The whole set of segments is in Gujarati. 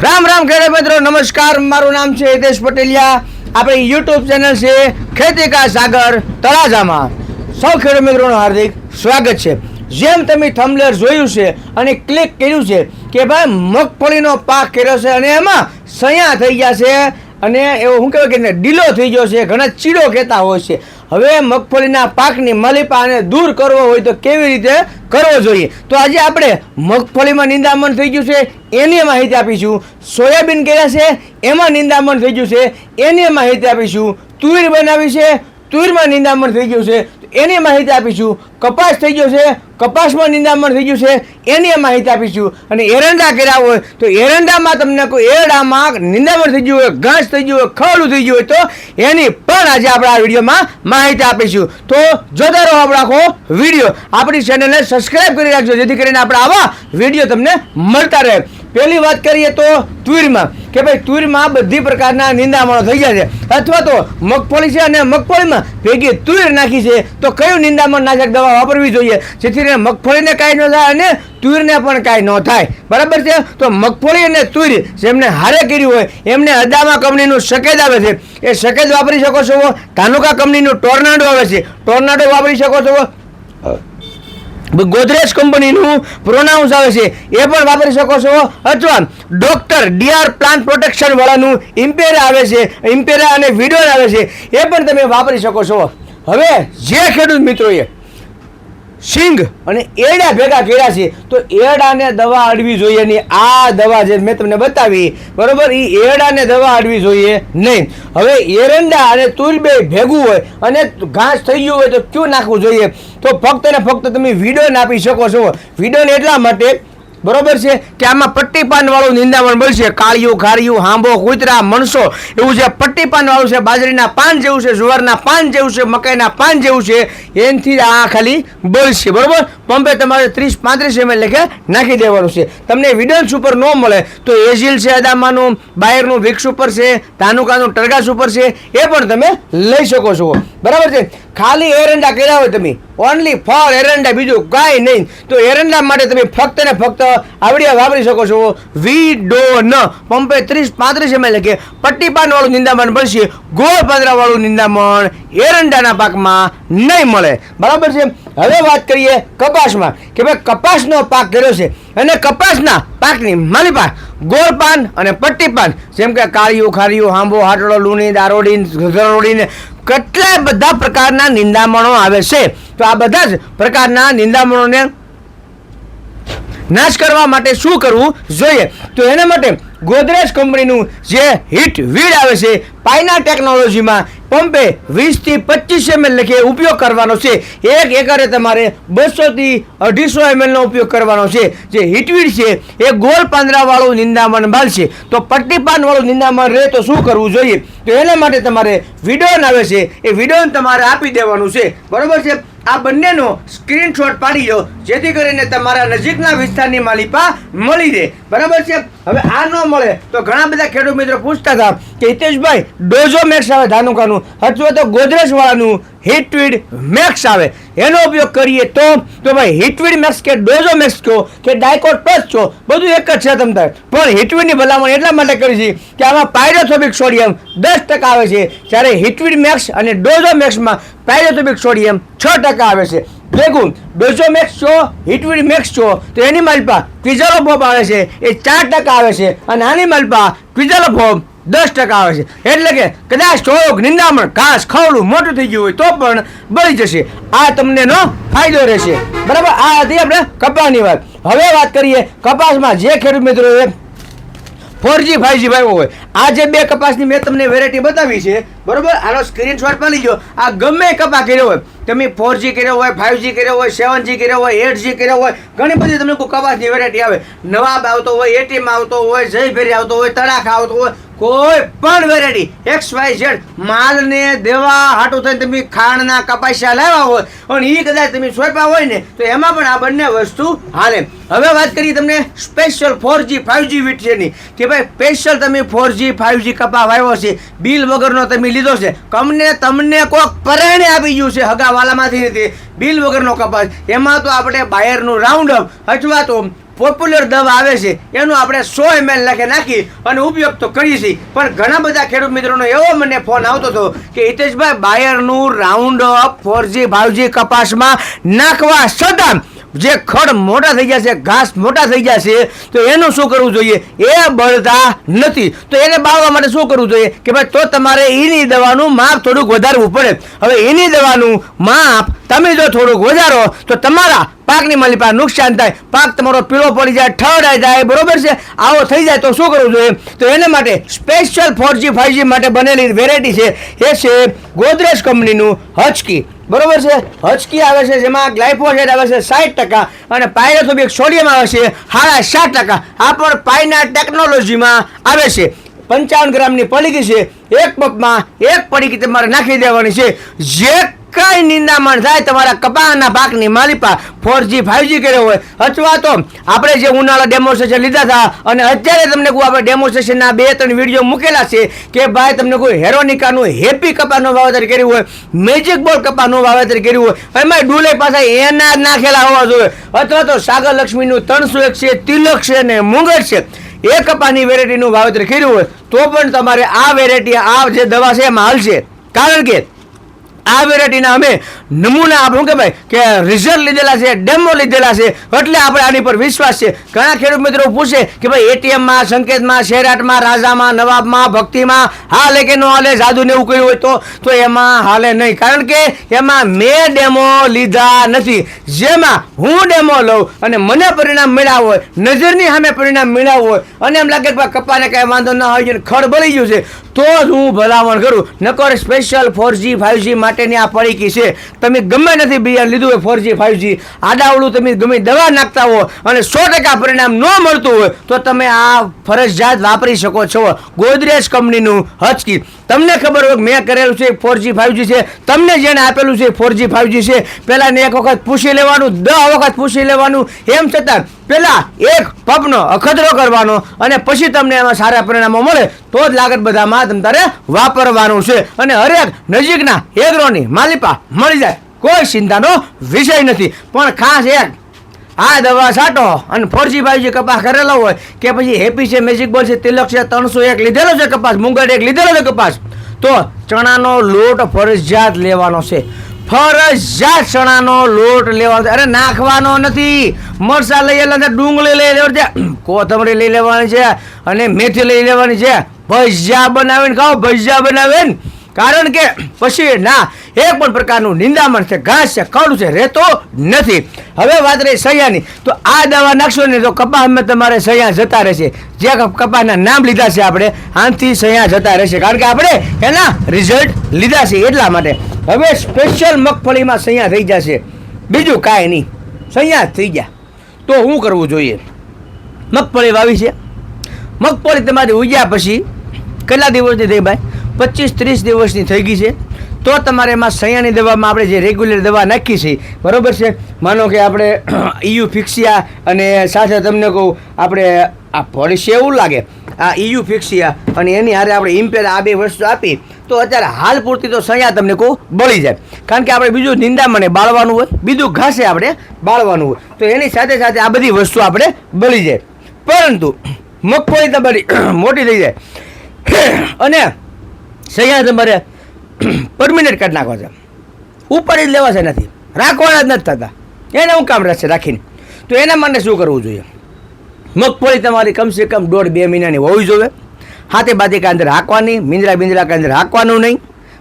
રામ રામ ખેડૂત મિત્રો, નમસ્કાર. મારું નામ છે હિતેશ પટેલિયા. આપણી યુટ્યુબ ચેનલ છે ખેતી કા સાગર તળાજામાં. સૌ ખેડૂત મિત્રોનું હાર્દિક સ્વાગત છે. જેમ તમે થંબનેલ જોયું છે અને ક્લિક કર્યું છે કે ભાઈ મગફળીનો પાક કર્યો છે અને એમાં સયા થઈ ગયા છે અને એવો શું કહેવાય કે ઢીલો થઈ ગયો છે, ઘણા ચીડો કહેતા હોય છે. હવે મગફળીના પાકની મલીપાને દૂર કરવો હોય તો કેવી રીતે કરવો જોઈએ, તો આજે આપણે મગફળીમાં નિંદામણ થઈ ગયું છે એની માહિતી આપીશું. સોયાબીન કર્યા છે એમાં નિંદામણ થઈ ગયું છે એની માહિતી આપીશું. તુર બનાવી છે, તુરમાં નિંદામણ થઈ ગયું છે એની માહિતી આપીશું. કપાસ થઈ ગયો છે, કપાસમાં નિંદામણ થઈ ગયું છે એની માહિતી આપીશું. અને એરંડા કર્યા હોય તો એરંડામાં તમને કોઈ એરડામાં નિંદામણ થઈ ગયું હોય, ઘાસ થઈ ગયું હોય, ખવડું થઈ ગયું હોય તો એની પણ આજે આપણે આ વિડીયોમાં માહિતી આપીશું. તો જોતા રહો આપણો આખો વિડીયો. આપણી ચેનલને સબસ્ક્રાઈબ કરી રાખજો જેથી કરીને આપણે આવા વિડીયો તમને મળતા રહે. પહેલી વાત કરીએ તો તુરમાં કે ભાઈ તુરમાં બધી પ્રકારના નિંદામણો થઈ ગયા છે, અથવા તો મગફળી છે અને મગફળીમાં ભેગી તુર નાખી છે તો કયું નિંદામણ નાશક દવા વાપરવી જોઈએ જેથી કરીને મગફળીને કાંઈ ન થાય અને તુરને પણ કાંઈ ન થાય. બરાબર છે. તો મગફળી અને તુર જેમને હારે કર્યું હોય એમને અદામા કંપનીનું સકેદ આવે છે, એ સકેદ વાપરી શકો છો. ધાનુકા કંપનીનું ટોર્નાડો આવે છે, ટોર્નાડો વાપરી શકો છો. ગોદરેજ કંપનીનું પ્રોનાઉન્સ આવે છે એ પણ વાપરી શકો છો. અથવા ડોક્ટર ડીઆર પ્લાન્ટ પ્રોટેક્શન વાળાનું ઇમ્પેરા આવે છે, ઇમ્પેરા અને વિડોન આવે છે એ પણ તમે વાપરી શકો છો. હવે જે ખેડૂત મિત્રોએ સિંગ અને એરડા ભેગા કર્યા છે તો એરડાને દવા અડવી જોઈએ નહીં. આ દવા જે મેં તમને બતાવી બરોબર, એ એરડાને દવા અડવી જોઈએ નહીં. હવે એરંડા અને તુર બે ભેગું હોય અને ઘાસ થઈ ગયું હોય તો ક્યું નાખવું જોઈએ, તો ફક્ત ને ફક્ત તમે વિડોન આપી શકો છો. વિડોન એટલા માટે બરોબર છે કે આમાં પટ્ટી પાન વાળું નિંદામણ મળશે. કાળિયું, ખારિયું, હાંબો, કૂતરા, મણસો એવું છે. પટ્ટી પાન વાળું છે, બાજરીના પાન જેવું છે, જુવારના પાન જેવું છે, મકાઈના પાન જેવું છે. એનાથી આ ખાલી બળશે. બરોબર. પંપે તમારે 30-35 ml લેખે નાખી દેવાનું છે. તમને વિડન સુપર ન મળે તો એઝિલ છે, અદામાનું, બાયરનું વિક સુપર છે, ધાનુકાનું ટરગા સુપર છે, એ પણ તમે લઈ શકો છો. બરાબર છે. ખાલી એરંડા કર્યા હોય તમે, ઓનલી ફોર એરંડા, બીજું કાંઈ નહીં, તો એરંડા માટે તમે ફક્ત ને ફક્ત આવડિયા વાપરી શકો છો. વિડોન પંપે 30-35 ml કે પટ્ટી પાન વાળું નિંદામણ મળશે, ગોળ પાંદડા વાળું નિંદામણ એરંડાના પાકમાં નહીં મળે. બરાબર છે. હવે વાત કરીએ કપાસમાં કે ભાઈ કપાસનો પાક કર્યો છે અને કપાસના પાકની માલિપા ગોળ પાન અને પટ્ટી પાન જેમ કે કાળિયું, ખારિયું, હાંબો, હાટડો, લૂણી, દારોડી, ગરોડીને કેટલા બધા પ્રકારના નિંદામણો આવે છે. તો આ બધા જ પ્રકારના નિંદામણોને નાશ કરવા માટે શું કરવું જોઈએ, તો એના માટે ગોદરેજ કંપનીનું જે હિટ વીડ આવે છે પાયના ટેકનોલોજીમાં પંપે 20-25 ml લખે ઉપયોગ કરવાનો છે. એક એકરે તમારે 200-250 ml નો ઉપયોગ કરવાનો છે. જે હિટવીડ છે એ ગોળ પાંદડા વાળું નિંદામણ બાળશે, તો પટ્ટી પાન વાળું નિંદામણ રહે તો શું કરવું જોઈએ, તો એના માટે તમારે વિડોન આવે છે એ વિડોન તમારે આપી દેવાનું છે. બરોબર છે. આ બંનેનો સ્ક્રીનશોટ પાડી લો જેથી કરીને તમારા નજીકના વિસ્તારની માલિપા મળી રહે. બરાબર છે. હવે આ ન મળે તો ઘણા બધા ખેડૂત મિત્રો પૂછતા હતા કે હિતેશભાઈ ડોઝો મેક્સ આવે ધાનુકાનું અથવા તો ગોદરેજ વાળાનું હિટવીડ મેક્સ આવે, એનો ઉપયોગ કરીએ તો ભાઈ હિટવીડ મેક્સ કે ડોઝો મેક્સ કહો કે ડાયકોટ પ્લસ કહો બધું એક જ છે. તમને પણ હિટવીડની ભલામણ એટલા માટે કરી છે કે આમાં પાયરોથોબિક સોડિયમ 10% આવે છે, જ્યારે હિટવીડ મેક્સ અને ડોઝો મેક્સમાં પાયરોથોબિક સોડિયમ 6% આવે છે. ભેગું ડોઝો મેક્સ છો, હિટવીડ મેક્સ છો તો એની માલપા ક્વિઝાલોફોબ આવે છે એ 4% આવે છે અને આની માલપા ક્વિઝાલોફોબ 10% આવે છે. એટલે કે કદાચ થોડુંક નિંદામણ ઘાસ ખવડું મોટું થઈ ગયું હોય તો પણ બળી જશે. આ તમને નો ફાયદો રહેશે. બરાબર. આ હતી આપણે કપાસની વાત. હવે વાત કરીએ કપાસમાં જે ખેડૂત મિત્રોએ 4G 5G વાવ્યો હોય, આ જે બે કપાસની મેં તમને વેરાયટી બતાવી છે બરોબર, આનો સ્ક્રીનશોટ પણ લીજો. આ ગમે કપા કર્યો હોય, તમે 4G કર્યો હોય, 5G કર્યો હોય, 7G કર્યો હોય, 8G કર્યો હોય, ઘણી બધી તમને કપાસની વેરાયટી આવે. નવાબ આવતો હોય, એટીમ આવતો હોય, જયભેરી આવતો હોય, તડાખા આવતો હોય, કોઈ પણ વેરાયટી XYZ માલને દેવા હાટું થઈને તમે ખાંડના કપાસિયા લાવ્યા હોય અને એ કદાચ તમે સોંપ્યા હોય ને તો એમાં પણ આ બંને વસ્તુ હાલે. હવે વાત કરીએ તમને સ્પેશિયલ 4G 5G વીટ છે ની કે ભાઈ સ્પેશિયલ તમે 4G 5G કપા વાવ્યો છે, બિલ વગરનો તમે લીધો છે, તમને કોક પરાણે આપી ગયું છે, હગાવાલામાંથી નથી, બિલ વગરનો કપાસ, એમાં તો આપણે બાયરનું રાઉન્ડ અપ અથવા તો પોપ્યુલર દવા આવે છે એનું આપણે 100 ml નાખી અને ઉપયોગ તો કરીએ છીએ, પણ ઘણા બધા ખેડૂત મિત્રોનો એવો મને ફોન આવતો હતો કે Hiteshbhai બાયરનું round up 4G 5G કપાસમાં નાખવા છતાં જે ખડ મોટા થઈ ગયા છે, ઘાસ મોટા થઈ ગયા છે, તો એનું શું કરવું જોઈએ? એ બળતા નથી. તો એને બાળવા માટે શું કરવું જોઈએ કે ભાઈ તો તમારે એની દવાનું માપ થોડુંક વધારવું પડે. હવે એની દવાનું માપ તમે જો થોડુંક વધારો તો તમારા પાકની માલિપા નુકસાન થાય, પાક તમારો પીળો પડી જાય, ઠરડાઈ જાય, બરોબર છે? આવો થઈ જાય તો શું કરવું જોઈએ? તો એના માટે સ્પેશિયલ 4G 5G માટે બનેલી વેરાયટી છે એ છે ગોદરેજ કંપનીનું હચકી, બરોબર છે? હચકી આવે છે જેમાં ગ્લાયફોસેટ આવે છે 60% અને પાયરેથોબિક સોડિયમ આવે છે 7.5%. આ પણ પાયના ટેકનોલોજીમાં આવે છે. 55 ગ્રામની પડીકી છે, એક પંપમાં એક પડીકી તમારે નાખી દેવાની છે. જે કઈ નિંદામણ થાય તમારા કપાસના પાકની માલિપા 4G 5G કર્યો હોય અથવા તો આપણે જે ઉનાળા ડેમોન્સ્ટ્રેશન લીધા હતા અને અત્યારે તમને કોઈ આપણે ડેમોન્સ્ટ્રેશનના 2-3 વિડીયો મૂકેલા છે કે ભાઈ તમને કોઈ હેરોનિકાનું હેપી કપાસનું વાવેતર કર્યું હોય, મેજિક બોલ કપાસનું વાવેતર કર્યું હોય, એમાં ડુલે પાછા એના જ નાખેલા હોવા જોઈએ, અથવા તો સાગર લક્ષ્મીનું 301 છે, તિલક છે ને મુંગર છે, એ કપાસની વેરાયટીનું વાવેતર કર્યું હોય તો પણ તમારે આ વેરાયટી, આ જે દવા છે એમાં હાલશે. કારણ કે આ વેરાયટીના અમે નમૂના આપણું કે ભાઈ કે રિઝલ્ટ લીધેલા છે, ડેમો લીધેલા છે, એટલે આપણે આની પર વિશ્વાસ છે. ઘણા ખેડૂત મિત્રો પૂછે કે ભાઈ એટીએમમાં, સંકેતમાં, શેરાટમાં, રાજામાં, નવાબમાં, ભક્તિમાં હાલે કે ન હાલે, જાદુને એવું કર્યું હોય તો એમાં હાલે નહીં. કારણ કે એમાં મેં ડેમો લીધા નથી. જેમાં હું ડેમો લઉં અને મને પરિણામ મળ્યા હોય, નજરની સામે પરિણામ મળ્યા હોય અને એમ લાગે કે ભાઈ કપાને કાંઈ વાંધો ન હોય છે, ખડ બળી ગયું છે, તો જ હું ભલામણ કરું. નકર સ્પેશિયલ 4G 5G માટેની આ પડીકી છે. તમે ગમે નથી બિયારણ લીધું હોય 4G 5G, આડાવડું તમે ગમે દવા નાખતા હો અને 100% પરિણામ ન મળતું હોય તો તમે આ ફરજિયાત વાપરી શકો છો. ગોદરેજ કંપનીનું હચકી તમને ખબર હોય મેં કરેલું છે 4G 5G છે, તમને જેને આપેલું છે 4G 5G છે, પહેલાં એક વખત પૂછી લેવાનું, 10 વખત પૂછી લેવાનું, એમ છતાં પેલા એક પંપનો અખતરો કરવાનો અને પછી તમને એમાં સારા પરિણામો મળે તો જ લાગત બધામાં તમારે વાપરવાનું છે. અને હરેક નજીકના એગ્રોની માલિપા મળી જાય, કોઈ ચિંતાનો વિષય નથી. પણ ખાસ એક આ દવા છાંટો અને 4G 5G કપાસ કરેલો હોય કે પછી હેપી છે, મેજિક બોલ છે, તિલક છે, 301 લીધેલો છે કપાસ, મુંગર 1 લીધેલો છે કપાસ, તો ચણાનો લોટ ફરજિયાત લેવાનો છે. ફરજિયાત ચણાનો લોટ લેવાનો. અરે નાખવાનો નથી. મરચા લઈ લેવાના છે, ડુંગળી લઈ લેવાની છે, કોથમરી લઈ લેવાની છે અને મેથી લઈ લેવાની છે. ભજીયા બનાવીને ખાઓ, ભજીયા બનાવીને. કારણ કે પછી ના એક પણ પ્રકારનું નિંદામણ છે, ઘાસ છે, ખડ છે, રહેતો નથી. હવે વાત રહી સૈયાની, તો આ દવા નાખશો ને તો કપાસમાં તમારે સૈયા જતા રહેશે. જે કપાસના નામ લીધા છે આપણે, આનાથી સૈયા જતા રહેશે, કારણ કે આપણે એના રિઝલ્ટ લીધા છે એટલા માટે. હવે સ્પેશિયલ મગફળીમાં સૈયા થઈ જશે, બીજું કાંઈ નહીં, સૈયા થઈ ગયા. તો શું કરવું જોઈએ? મગફળી વાવી છે, મગફળી તમારી ઉગ્યા પછી કેટલા દિવસની થઈ ભાઈ? 25-30 દિવસની થઈ ગઈ છે. તો તમારે એમાં સૈયાની દવામાં આપણે જે રેગ્યુલર દવા નાખી છે, બરાબર છે? માનો કે આપણે EU ફિક્સિયા અને સાથે તમને કહું આપણે આ ભળશે એવું લાગે, આ EU ફિક્સિયા અને એની હારે આપણે ઇમ્પેર, આ બે વસ્તુ આપી તો અત્યારે હાલ પૂરતી તો સૈયા તમને કહું બળી જાય. કારણ કે આપણે બીજું નિંદામણે બાળવાનું હોય, બીજું ઘાસે આપણે બાળવાનું હોય, તો એની સાથે સાથે આ બધી વસ્તુ આપણે બળી જાય. પરંતુ મગફળી તમારી મોટી થઈ જાય અને સૈયા તમારે પરમિનેન્ટ કાઢી નાખવા છે, ઉપાડી જ લેવા છે, નથી રાખવાના જ નથી થતા. એને હું કામ રહેશે રાખીને? તો એના માટે શું કરવું જોઈએ? મગફળી તમારી કમસે કમ 1.5-2 મહિનાની હોવી જોઈએ. હાથે બાથી કાંઈ અંદર હાંકવાની, મીંદરા કાંઈ અંદર હાંકવાનું નહીં,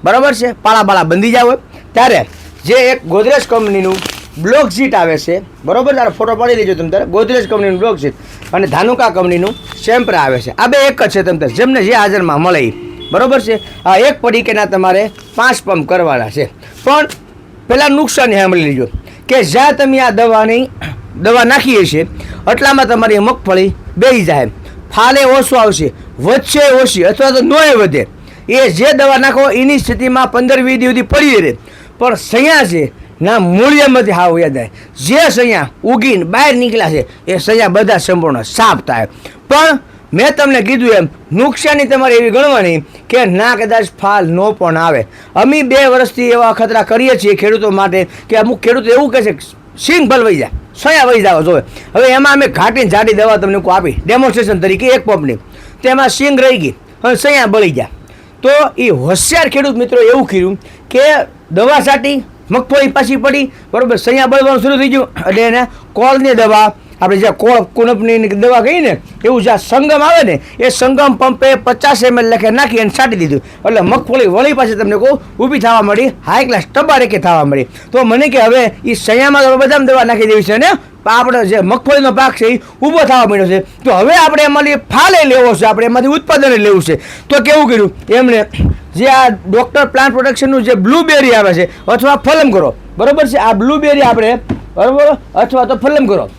બરાબર છે? પાળા બંધી જાવ હોય ત્યારે જે એક ગોદરેજ કંપનીનું બ્લોક શીટ આવે છે, બરાબર? તારે ફોટો પાડી લેજો તમે તારે. ગોદરેજ કંપનીનું બ્લોક શીટ અને ધાનુકા કંપનીનું સેમ્પર આવે છે. આ બે એક જ છે તમને જેમને જે હાજરમાં મળે એ, બરાબર છે? આ એક પડીકેના તમારે 5 પંપ કરવાના છે. પણ પહેલાં નુકસાન સાંભળી લેજો કે જ્યાં તમે આ દવા નાખીએ છીએ એટલામાં તમારી મગફળી બેસી જાય, ફાલે ઓછું આવશે, વધશે ઓછી અથવા તો નોય વધે. એ જે દવા નાખો એની સ્થિતિમાં 15-20 દિવસ સુધી પડી રહે. પણ સૈયા છે ના મૂળિયામાંથી હાવ યાદ આવે. જે સૈયા ઉગીને બહાર નીકળ્યા છે એ સૈયા બધા સંપૂર્ણ સાફ થાય. પણ મેં તમને કીધું એમ નુકસાની તમારે એવી ગણવાની કે ના કદાચ ફાલ ન પણ આવે. અમે 2 વર્ષથી એવા ખતરા કરીએ છીએ ખેડૂતો માટે કે અમુક ખેડૂતો એવું કહે છે સિંગ ભલવાઈ જાય, સયા વહી જવા જોઈએ. હવે એમાં અમે ઘાટીને જાડી દવા તમને કોઈ આપી ડેમોન્સ્ટ્રેશન તરીકે એક પંપની, તેમાં સિંગ રહી ગઈ અને સયા બળી ગયા. તો એ હોશિયાર ખેડૂત મિત્રો એવું કર્યું કે દવા છાંટી, મગફળી પાછી પડી, બરાબર, સૈયા બળવાનું શરૂ થઈ ગયું એટલે એને કોળની દવા, આપણે જે કોળ કુણપની દવા કહીએ ને એવું જે સંગમ આવે ને એ સંગમ પંપે 50 ml લખે નાખી અને છાંટી દીધું એટલે મગફળી વળી પાછી તમને કહું ઊભી થવા મળી, હાઈ ક્લાસ ટબારેકે થવા મળી. તો મને કે હવે એ સૈયામાં બધામાં દવા નાખી દેવી છે ને આપણે જે મગફળીનો પાક છે એ ઊભો થવા મળ્યો છે. તો હવે આપણે એમાંથી ફાલે લેવો છે, આપણે એમાંથી ઉત્પાદન લેવું છે. તો કેવું કર્યું એમણે, જે આ ડૉક્ટર પ્લાન્ટ પ્રોટેક્શનનું જે બ્લુબેરી આવે છે અથવા ફલમ કરો, બરાબર છે, આ બ્લુબેરી આપણે, બરાબર, અથવા તો ફલમ કરો,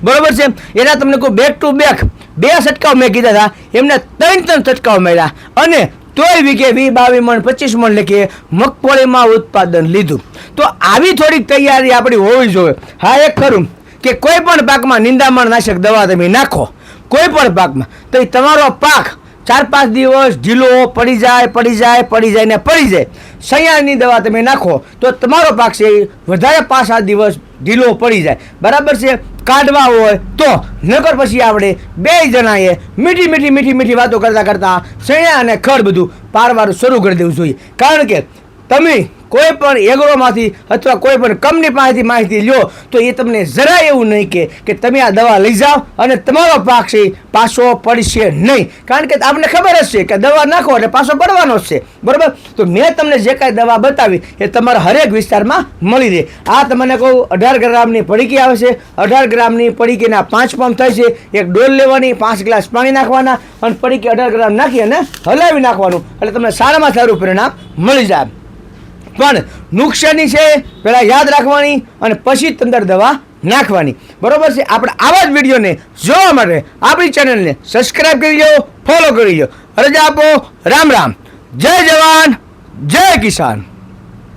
બરાબર છે, એના તમને કોઈ બેક ટુ બેક 2 છંટકાવ મેં કીધા હતા, એમને 3 છંટકાવ મળ્યા અને તોય વીઘે 22 મણ 25 મણ લેખે મગફળીમાં ઉત્પાદન લીધું. તો આવી થોડીક તૈયારી આપણી હોવી જોઈએ. હા, એક ખરું કે કોઈ પણ પાકમાં નિંદામણ નાશક દવા તમે નાખો, કોઈ પણ પાકમાં, તો તમારો પાક 4-5 દિવસ ઢીલો પડી જાય ને પડી જાય. સૈયાની દવા તમે નાખો તો તમારો પાક છે વધારે 5-7 દિવસ ઢીલો પડી જાય, બરાબર છે. કાઢવા હોય તો નકર પછી આપણે 2 જણાએ મીઠી વાતો કરતા સૈયા અને ખડ બધું પારવાનું શરૂ કરી દેવું જોઈએ. કારણ કે તમે કોઈ પણ એગ્રોમાંથી અથવા કોઈ પણ કંપની પાસેથી માહિતી લ્યો તો એ તમને જરાય એવું નહીં કે તમે આ દવા લઈ જાઓ અને તમારો પાક છે પાછો પડશે નહીં. કારણ કે આપણને ખબર જ છે કે દવા નાખો એટલે પાછો પડવાનો જ છે, બરાબર. તો મેં તમને જે કાંઈ દવા બતાવી એ તમારા હરેક વિસ્તારમાં મળી રહે. આ તમને કહું 18 ગ્રામની પડીકી આવે છે, 18 ગ્રામની પડીકીના 5 પંપ થાય છે, એક ડોલ લેવાની, 5 ગ્લાસ પાણી નાખવાના અને પડીકી 18 ગ્રામ નાખી અને હલાવી નાખવાનું એટલે તમને સારામાં સારું પરિણામ મળી જાય. પણ નુકસાની છે પહેલાં યાદ રાખવાની અને પછી અંદર દવા નાખવાની, બરોબર છે. આપણે આવા જ વિડીયોને જોવા માટે આપણી ચેનલને સબસ્ક્રાઈબ કરી લો, ફોલો કરી લો. રજા આપો. રામ રામ. જય જવાન, જય કિસાન.